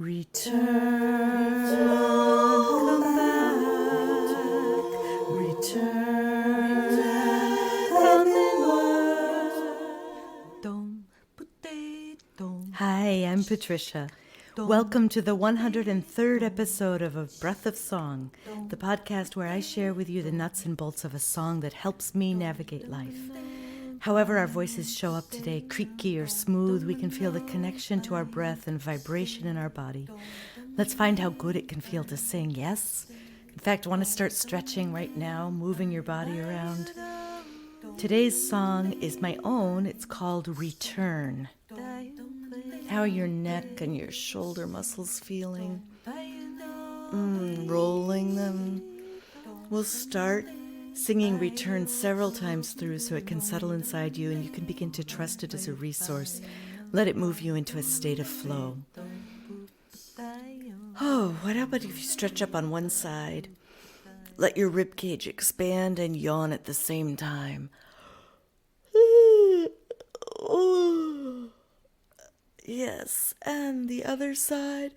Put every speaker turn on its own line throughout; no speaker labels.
Return, come back, return, come inward. Hi, I'm Patricia. Welcome to the 103rd episode of A Breath of Song, the podcast where I share with you the nuts and bolts of a song that helps me navigate life. However our voices show up today, creaky or smooth, we can feel the connection to our breath and vibration in our body. Let's find how good it can feel to sing, yes? In fact, want to start stretching right now, moving your body around. Today's song is my own. It's called Return. How are your neck and your shoulder muscles feeling? Rolling them. We'll start singing Return several times through so it can settle inside you and you can begin to trust it as a resource. Let it move you into a state of flow. Oh, what about if you stretch up on one side? Let your rib cage expand and yawn at the same time. Yes, and the other side.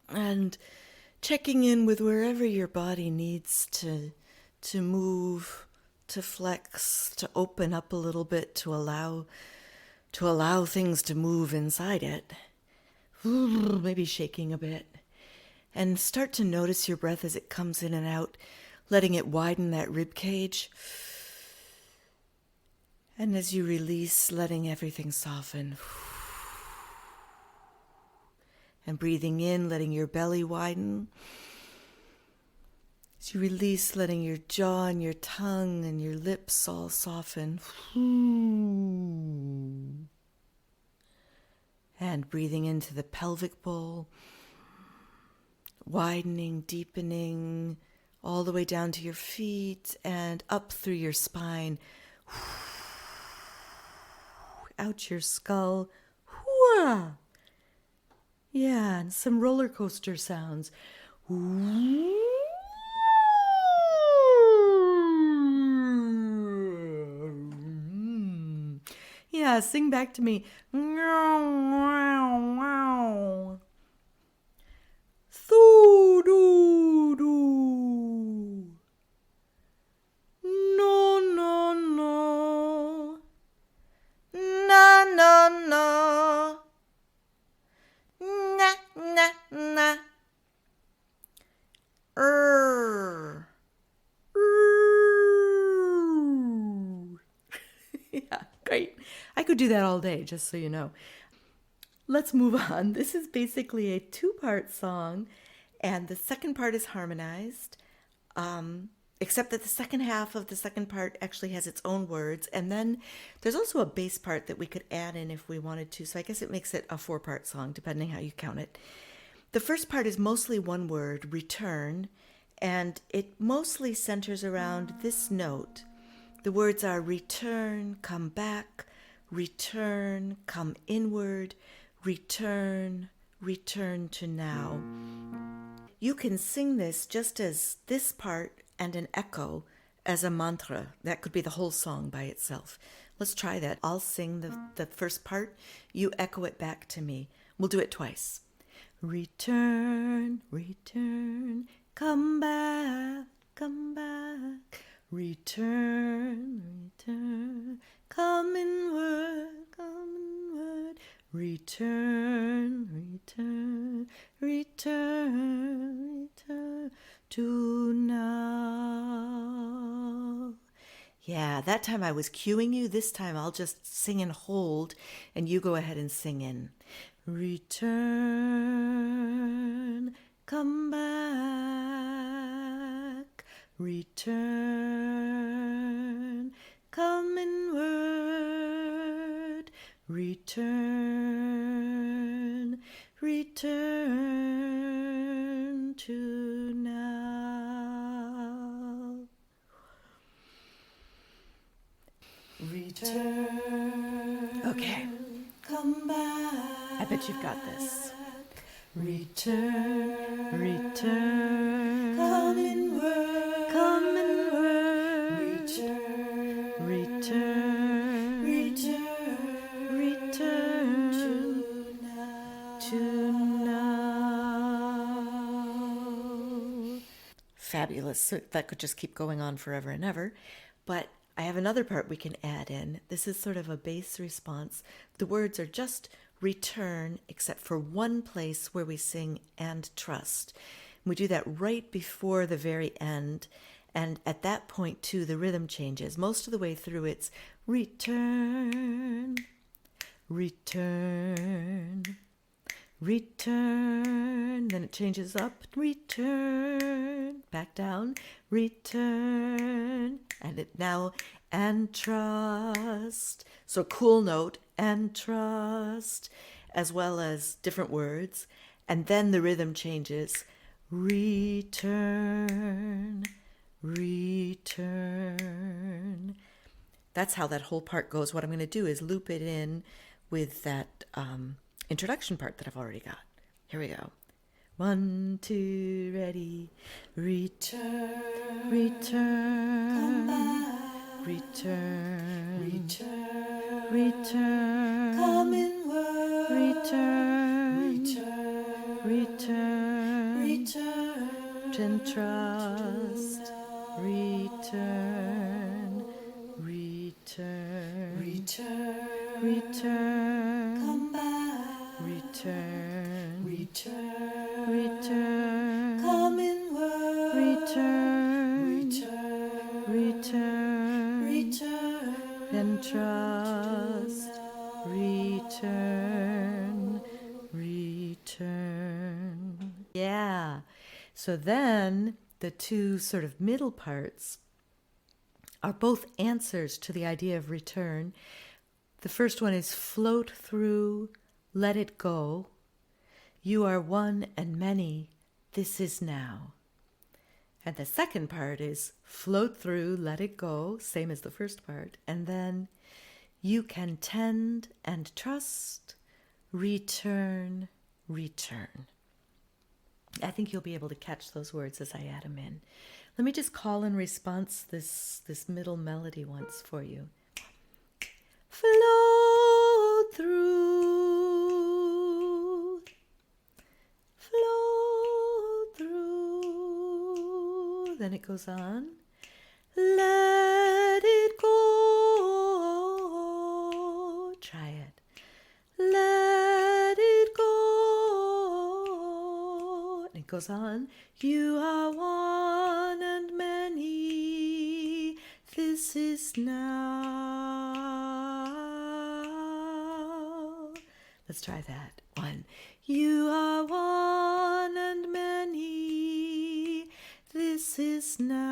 And checking in with wherever your body needs to move, to flex, to open up a little bit, to allow things to move inside it. Maybe shaking a bit. And start to notice your breath as it comes in and out, letting it widen that rib cage. And as you release, letting everything soften. And breathing in, letting your belly widen. As you release, letting your jaw and your tongue and your lips all soften. And breathing into the pelvic bowl. Widening, deepening, all the way down to your feet and up through your spine. Out your skull. Yeah, and some roller coaster sounds. Yeah, sing back to me. Thoo-doo-doo. No, no, no. Na, na, na. Na, na, na. Yeah, great. I could do that all day, just so you know. Let's move on. This is basically a two-part song, and the second part is harmonized, except that the second half of the second part actually has its own words, and then there's also a bass part that we could add in if we wanted to, so I guess it makes it a four-part song, depending how you count it. The first part is mostly one word, return, and it mostly centers around this note. The words are return, come back, return, come inward, return, return to now. You can sing this just as this part and an echo as a mantra. That could be the whole song by itself. Let's try that. I'll sing the first part. You echo it back to me. We'll do it twice. Return, return, come back, come back. Return, return, come inward, come inward. Return, return, return, return to now. Yeah, that time I was cueing you. This time I'll just sing and hold, and you go ahead and sing in. Return, come back. Return, come inward. Return, return to now. Return. Okay. Come back. I bet you've got this. Return. Return. Come inward. Come inward. Return. return to now. Fabulous. So that could just keep going on forever and ever. But I have another part we can add in. This is sort of a bass response. The words are just return, except for one place where we sing and trust. We do that right before the very end. And at that point, too, the rhythm changes. Most of the way through, it's return, return, return. Then it changes up, return, back down, return. And it now, and trust. So cool note, and trust, as well as different words. And then the rhythm changes, return, return. That's how that whole part goes. What I'm going to do is loop it in with that introduction part that I've already got. Here we go. 1, 2, ready. Return, return, return, return, return, come inward, return, return, return, and trust, return, return, return, return, come back, return, return, return, come inward, return, return, return, and trust, return, return. Yeah. So then the two sort of middle parts are both answers to the idea of return. The first one is float through, let it go. You are one and many, this is now. And the second part is float through, let it go, same as the first part. And then you can tend and trust, return, return. I think you'll be able to catch those words as I add them in. Let me just call in response this middle melody once for you. Float through, float through. Then it goes on. Let it go. Try it. Let it go. And it goes on. You are one and many. This is now. Let's try that. 1. You are one and many. This is now.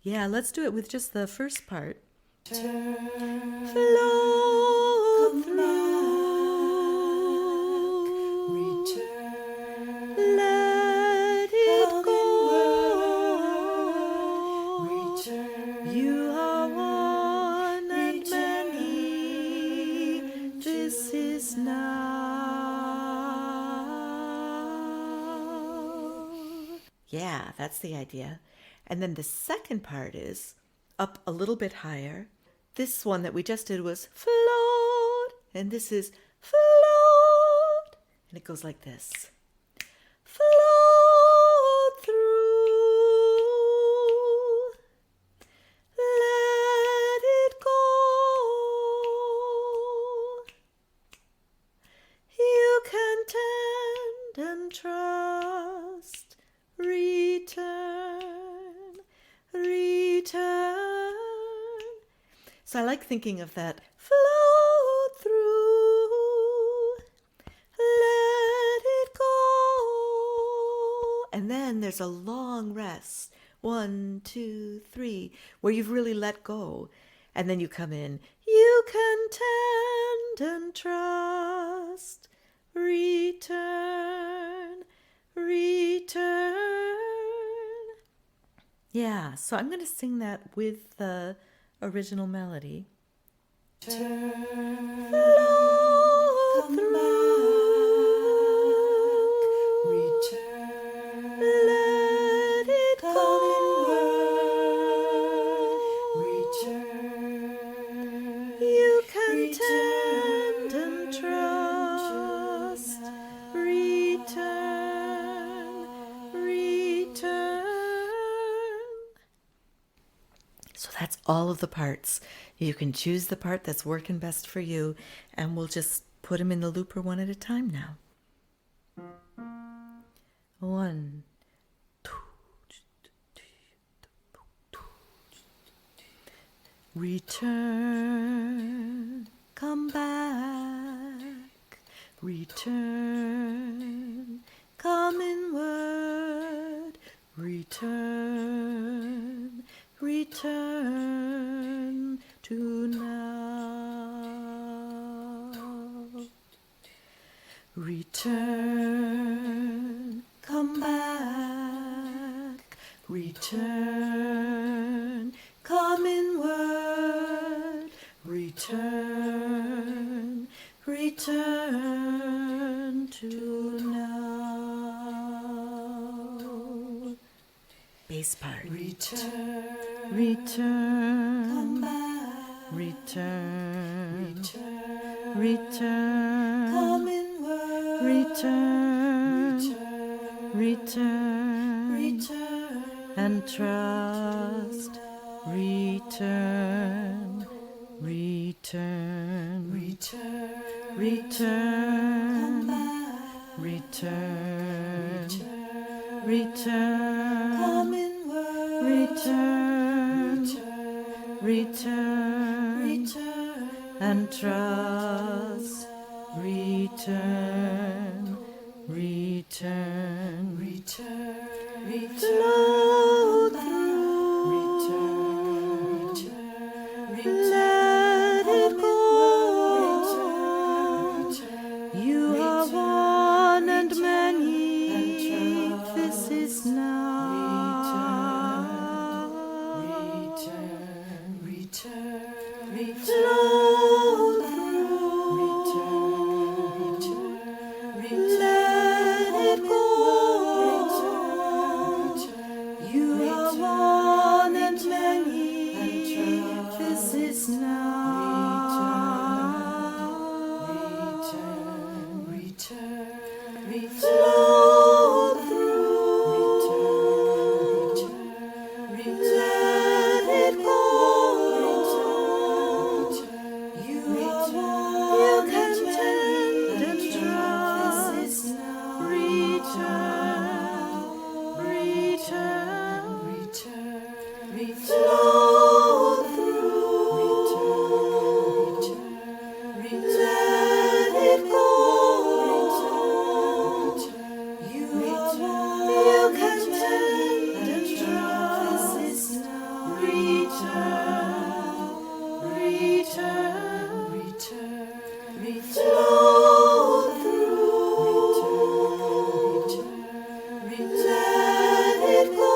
Yeah, let's do it with just the first part. Turn, flow through, return, let it go, return, you are one and many, this is now. Yeah, that's the idea. And then the second part is up a little bit higher. This one that we just did was float, and this is float, and it goes like this. Float through, let it go. You can tend and trust, return, return. So I like thinking of that. Float through, let it go. And then there's a long rest. 1, 2, 3, where you've really let go. And then you come in. You can tend and trust, return, return. Yeah, so I'm going to sing that with the original melody. Turn, flow through, return, let it go. So that's all of the parts. You can choose the part that's working best for you, and we'll just put them in the looper one at a time now. 1, 2, return, come back, return, come inward, return, return to now. Return, come back, return, come inward, return, return to now. Bass part. Return, return, come back, return, return, return, come inward, return, return, return, and trust, return, return, return, return, come back, return, return, come inward, return, return, return, and trust, return, return, return, flow through, let it go. You are one and many, this is now. Flow through, let it go. You are one and many, this is now. Flow through, let it go. You can tend and trust. Return, return, flow through, let it go. You can tend and trust. Return, flow through, let it go.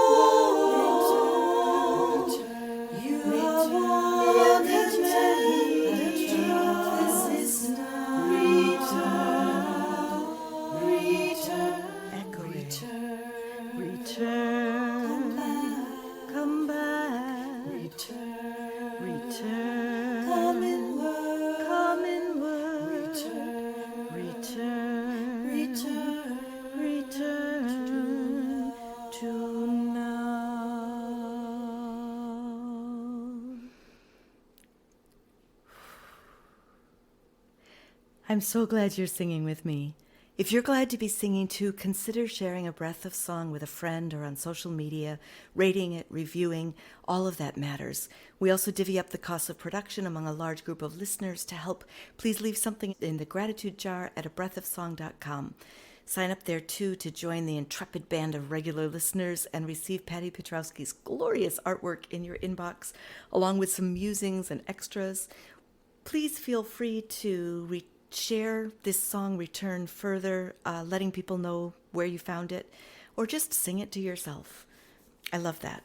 You can tend and trust. Return, echo it. Return, come back, return, come inward, return to now. I'm so glad you're singing with me. If you're glad to be singing too, consider sharing a breath of song with a friend or on social media, rating it, reviewing, all of that matters. We also divvy up the cost of production among a large group of listeners. To help, please leave something in the gratitude jar at abreathofsong.com. Sign up there too to join the intrepid band of regular listeners and receive Patty Petrowski's glorious artwork in your inbox, along with some musings and extras. Please feel free to share this song, Return, further, letting people know where you found it, or just sing it to yourself. I love that.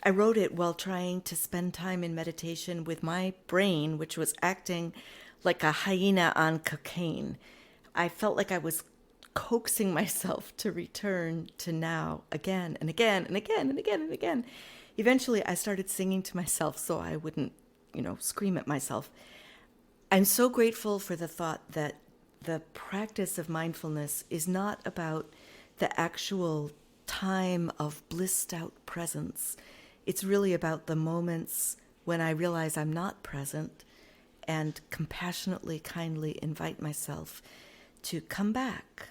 I wrote it while trying to spend time in meditation with my brain, which was acting like a hyena on cocaine. I felt like I was coaxing myself to return to now again and again and again and again and again. Eventually, I started singing to myself so I wouldn't, scream at myself. I'm so grateful for the thought that the practice of mindfulness is not about the actual time of blissed-out presence. It's really about the moments when I realize I'm not present and compassionately, kindly invite myself to come back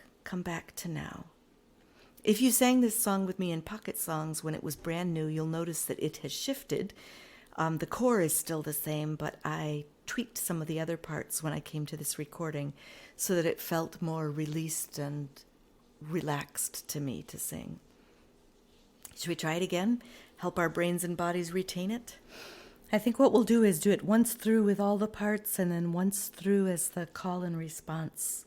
to now. If you sang this song with me in Pocket Songs when it was brand new, you'll notice that it has shifted. The core is still the same, but I tweaked some of the other parts when I came to this recording so that it felt more released and relaxed to me to sing. Should we try it again? Help our brains and bodies retain it? I think what we'll do is do it once through with all the parts and then once through as the call and response.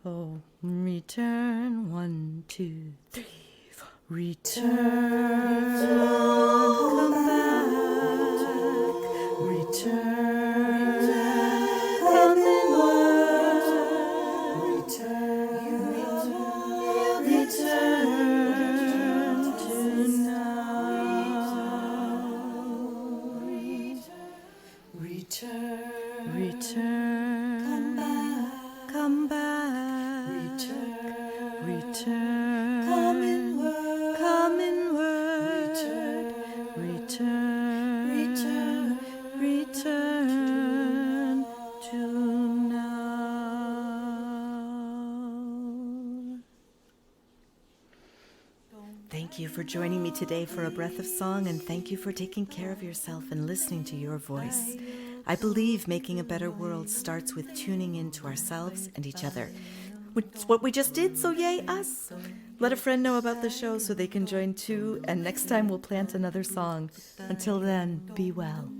Oh, return, 1, 2, 3, 4. Return, come back, return, come inward, return to now, return, come back, return, come inward, return to now. Thank you for joining me today for A Breath of Song, and thank you for taking care of yourself and listening to your voice. I believe making a better world starts with tuning into ourselves and each other. Which is what we just did, so yay us! Let a friend know about the show so they can join too, and next time we'll plant another song. Until then, be well.